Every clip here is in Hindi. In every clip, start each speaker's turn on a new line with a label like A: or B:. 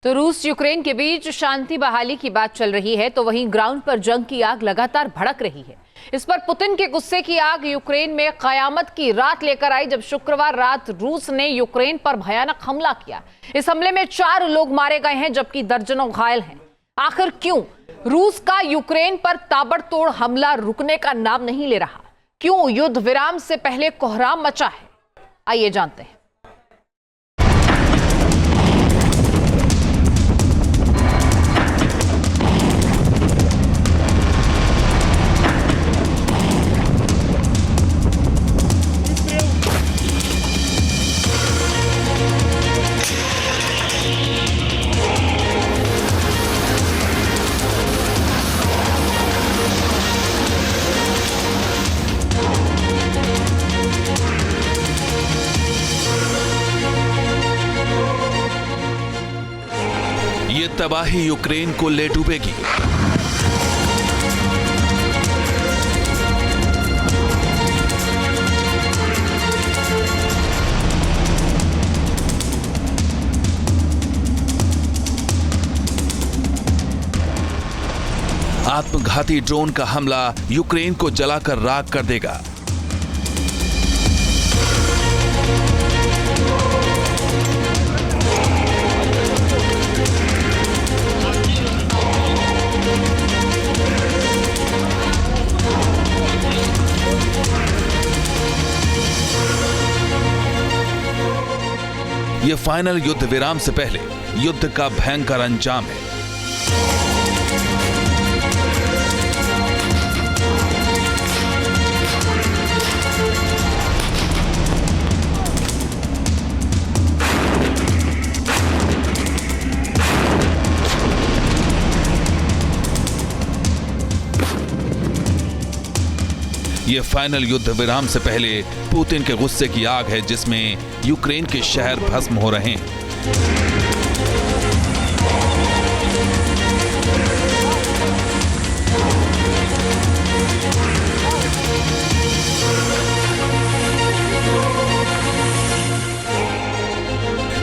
A: तो रूस यूक्रेन के बीच शांति बहाली की बात चल रही है, तो वहीं ग्राउंड पर जंग की आग लगातार भड़क रही है। इस पर पुतिन के गुस्से की आग यूक्रेन में कयामत की रात लेकर आई, जब शुक्रवार रात रूस ने यूक्रेन पर भयानक हमला किया। इस हमले में 4 लोग मारे गए हैं, जबकि दर्जनों घायल हैं। आखिर क्यों रूस का यूक्रेन पर ताबड़तोड़ हमला रुकने का नाम नहीं ले रहा? क्यों युद्ध विराम से पहले कोहराम मचा है? आइए जानते हैं।
B: ये तबाही यूक्रेन को ले डूबेगी। आत्मघाती ड्रोन का हमला यूक्रेन को जलाकर राख कर देगा। यह फाइनल युद्ध विराम से पहले युद्ध का भयंकर अंजाम है। यह फाइनल युद्ध विराम से पहले पुतिन के गुस्से की आग है, जिसमें यूक्रेन के शहर भस्म हो रहे हैं।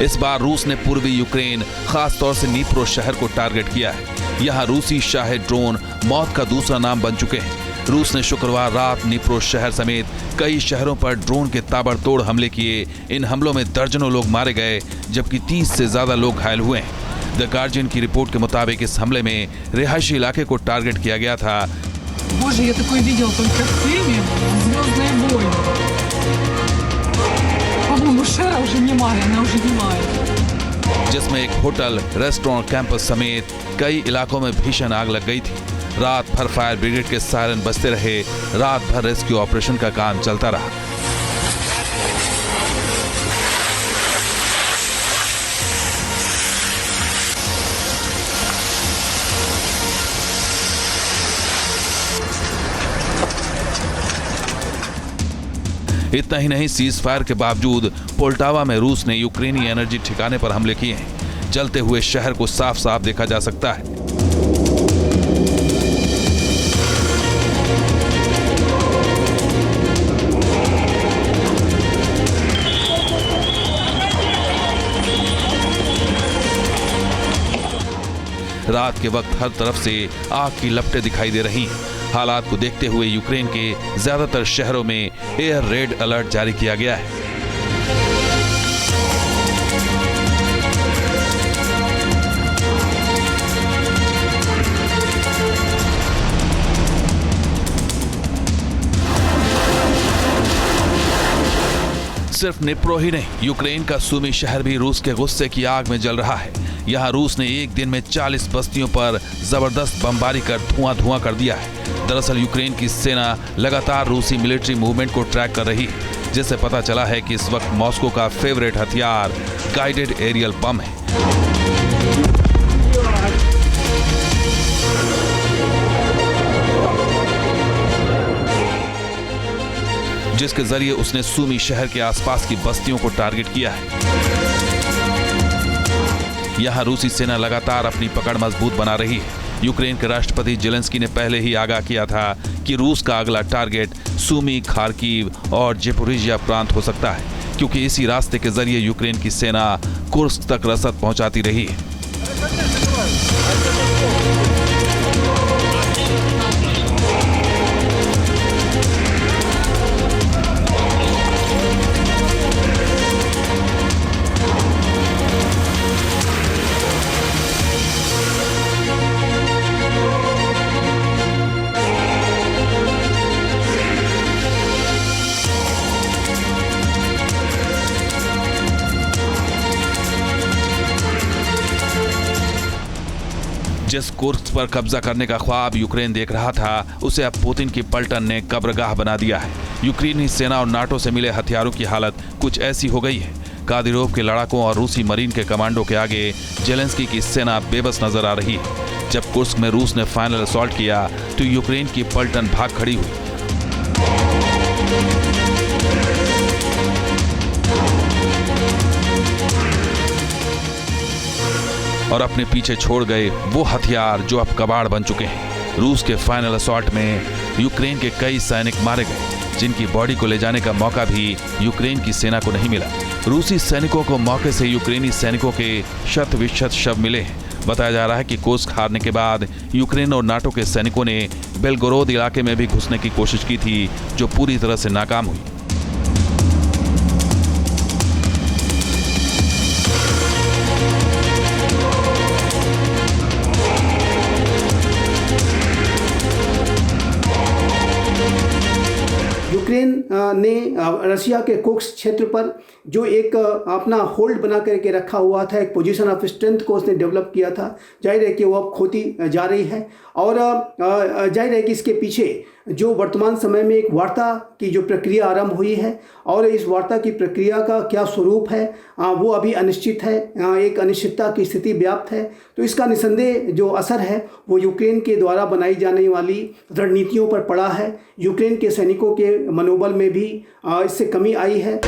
B: इस बार रूस ने पूर्वी यूक्रेन, खास तौर से नीप्रो शहर को टारगेट किया है। यहां रूसी शाहे ड्रोन मौत का दूसरा नाम बन चुके हैं। रूस ने शुक्रवार रात नीप्रो शहर समेत कई शहरों पर ड्रोन के ताबड़तोड़ हमले किए। इन हमलों में दर्जनों लोग मारे गए, जबकि 30 से ज्यादा लोग घायल हुए हैं। द गार्जियन की रिपोर्ट के मुताबिक इस हमले में रिहायशी इलाके को टारगेट किया गया था। जिसमें एक होटल, रेस्टोरेंट, कैंपस समेत कई इलाकों में भीषण आग लग गई थी। रात भर फायर ब्रिगेड के सायरन बजते रहे। रात भर रेस्क्यू ऑपरेशन का काम चलता रहा। इतना ही नहीं, सीज फायर के बावजूद पोल्टावा में रूस ने यूक्रेनी एनर्जी ठिकाने पर हमले किए हैं। जलते हुए शहर को साफ साफ देखा जा सकता है। रात के वक्त हर तरफ से आग की लपटें दिखाई दे रही हैं। हालात को देखते हुए यूक्रेन के ज्यादातर शहरों में एयर रेड अलर्ट जारी किया गया है। सिर्फ निप्रो ही नहीं, यूक्रेन का सूमी शहर भी रूस के गुस्से की आग में जल रहा है। यहाँ रूस ने एक दिन में 40 बस्तियों पर जबरदस्त बमबारी कर धुआं कर दिया है। दरअसल यूक्रेन की सेना लगातार रूसी मिलिट्री मूवमेंट को ट्रैक कर रही है, जिससे पता चला है कि इस वक्त मॉस्को का फेवरेट हथियार गाइडेड एरियल बम है। जिसके जरिए उसने सूमी शहर के आसपास की बस्तियों को टारगेट किया है। यहां रूसी सेना लगातार अपनी पकड़ मजबूत बना रही है। यूक्रेन के राष्ट्रपति जेलेंस्की ने पहले ही आगाह किया था कि रूस का अगला टारगेट सूमी, खार्किव और ज़ेपोरिज़िया प्रांत हो सकता है, क्योंकि इसी रास्ते के जरिए यूक्रेन की सेना कुर्स्क तक रसद पहुंचाती रही है। जिस कुर्स्क पर कब्जा करने का ख्वाब यूक्रेन देख रहा था, उसे अब पुतिन की पलटन ने कब्रगाह बना दिया है। यूक्रेनी सेना और नाटो से मिले हथियारों की हालत कुछ ऐसी हो गई है। कादिरोव के लड़ाकों और रूसी मरीन के कमांडो के आगे जेलेंस्की की सेना बेबस नजर आ रही है। जब कुर्स्क में रूस ने फाइनल असॉल्ट किया तो यूक्रेन की पलटन भाग खड़ी हुई। और अपने पीछे छोड़ गए वो हथियार जो अब कबाड़ बन चुके हैं। रूस के फाइनल असॉल्ट में यूक्रेन के कई सैनिक मारे गए, जिनकी बॉडी को ले जाने का मौका भी यूक्रेन की सेना को नहीं मिला। रूसी सैनिकों को मौके से यूक्रेनी सैनिकों के शत-विशत शव मिले हैं। बताया जा रहा है कि कुर्स्क हारने के बाद यूक्रेन और नाटो के सैनिकों ने बेलगोरोद इलाके में भी घुसने की कोशिश की थी, जो पूरी तरह से नाकाम हुई।
C: यूक्रेन ने रशिया के कुर्स्क क्षेत्र पर जो एक अपना होल्ड बना करके रखा हुआ था, एक पोजीशन ऑफ स्ट्रेंथ को उसने डेवलप किया था। जाहिर है कि वो अब खोती जा रही है और जाहिर है कि इसके पीछे जो वर्तमान समय में एक वार्ता की जो प्रक्रिया आरंभ हुई है और इस वार्ता की प्रक्रिया का क्या स्वरूप है वो अभी अनिश्चित है। एक अनिश्चितता की स्थिति व्याप्त है। तो इसका निसंदेह जो असर है वो यूक्रेन के द्वारा बनाई जाने वाली रणनीतियों पर पड़ा है। यूक्रेन के सैनिकों के मनोबल में भी इससे कमी आई है।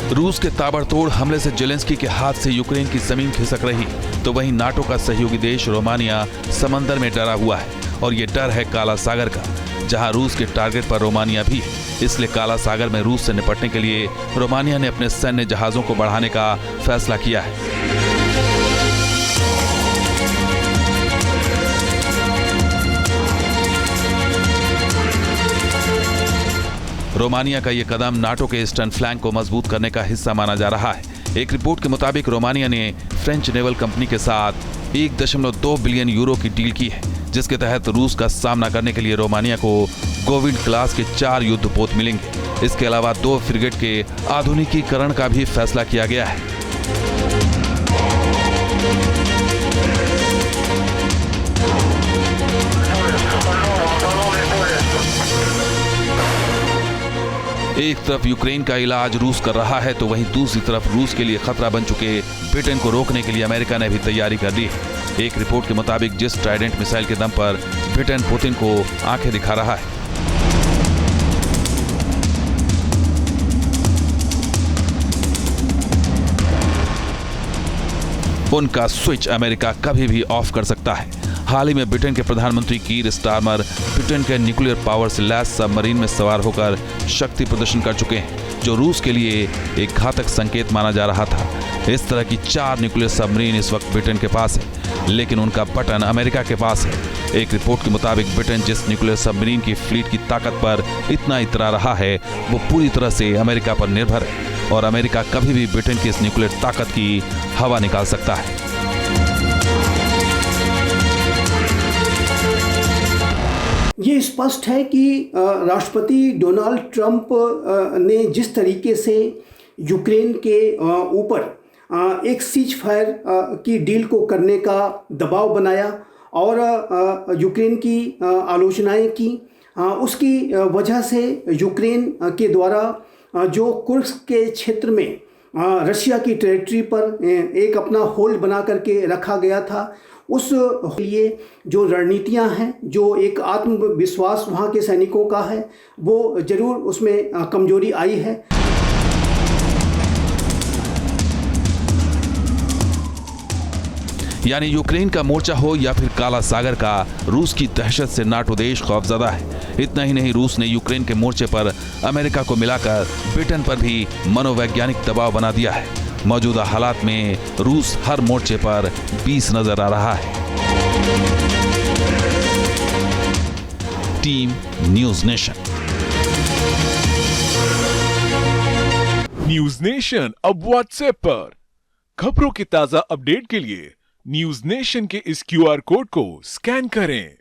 B: रूस के ताबड़तोड़ हमले से जेलेंस्की के हाथ से यूक्रेन की जमीन खिसक रही, तो वहीं नाटो का सहयोगी देश रोमानिया समंदर में डरा हुआ है। और ये डर है काला सागर का, जहां रूस के टारगेट पर रोमानिया भी है। इसलिए काला सागर में रूस से निपटने के लिए रोमानिया ने अपने सैन्य जहाजों को बढ़ाने का फैसला किया है। रोमानिया का ये कदम नाटो के ईस्टर्न फ्लैंक को मजबूत करने का हिस्सा माना जा रहा है। एक रिपोर्ट के मुताबिक रोमानिया ने फ्रेंच नेवल कंपनी के साथ 1.2 बिलियन यूरो की डील की है, जिसके तहत रूस का सामना करने के लिए रोमानिया को गोविंद क्लास के 4 युद्धपोत मिलेंगे। इसके अलावा 2 फ्रिगेट के आधुनिकीकरण का भी फैसला किया गया है। एक तरफ यूक्रेन का इलाज रूस कर रहा है, तो वहीं दूसरी तरफ रूस के लिए खतरा बन चुके ब्रिटेन को रोकने के लिए अमेरिका ने भी तैयारी कर ली है। एक रिपोर्ट के मुताबिक जिस ट्राइडेंट मिसाइल के दम पर ब्रिटेन पुतिन को आंखें दिखा रहा है, उनका स्विच अमेरिका कभी भी ऑफ कर सकता है। हाल ही में ब्रिटेन के प्रधानमंत्री कीर स्टारमर ब्रिटेन के न्यूक्लियर पावर से लैस सबमरीन में सवार होकर शक्ति प्रदर्शन कर चुके हैं, जो रूस के लिए एक घातक संकेत माना जा रहा था। इस तरह की 4 न्यूक्लियर सबमरीन इस वक्त ब्रिटेन के पास है, लेकिन उनका बटन अमेरिका के पास है। एक रिपोर्ट के मुताबिक ब्रिटेन जिस न्यूक्लियर सबमरीन की फ्लीट की ताकत पर इतना इतरा रहा है, वो पूरी तरह से अमेरिका पर निर्भर है, और अमेरिका कभी भी ब्रिटेन की इस न्यूक्लियर ताकत की हवा निकाल सकता है।
C: ये स्पष्ट है कि राष्ट्रपति डोनाल्ड ट्रंप ने जिस तरीके से यूक्रेन के ऊपर एक सीज फायर की डील को करने का दबाव बनाया और यूक्रेन की आलोचनाएं की, उसकी वजह से यूक्रेन के द्वारा जो कुर्स्क के क्षेत्र में रशिया की टेरिटरी पर एक अपना होल्ड बना करके रखा गया था, उस लिए जो रणनीतियां हैं, जो एक आत्मविश्वास वहां के सैनिकों का है, वो जरूर उसमें कमजोरी आई है।
B: यानी यूक्रेन का मोर्चा हो या फिर काला सागर का, रूस की दहशत से नाटो देश खौफजदा है। इतना ही नहीं, रूस ने यूक्रेन के मोर्चे पर अमेरिका को मिलाकर ब्रिटेन पर भी मनोवैज्ञानिक दबाव बना दिया है। मौजूदा हालात में रूस हर मोर्चे पर 20 नजर आ रहा है। Team news nation.
D: News nation अब व्हाट्सएप पर खबरों के ताजा अपडेट के लिए न्यूज नेशन के इस QR कोड को स्कैन करें।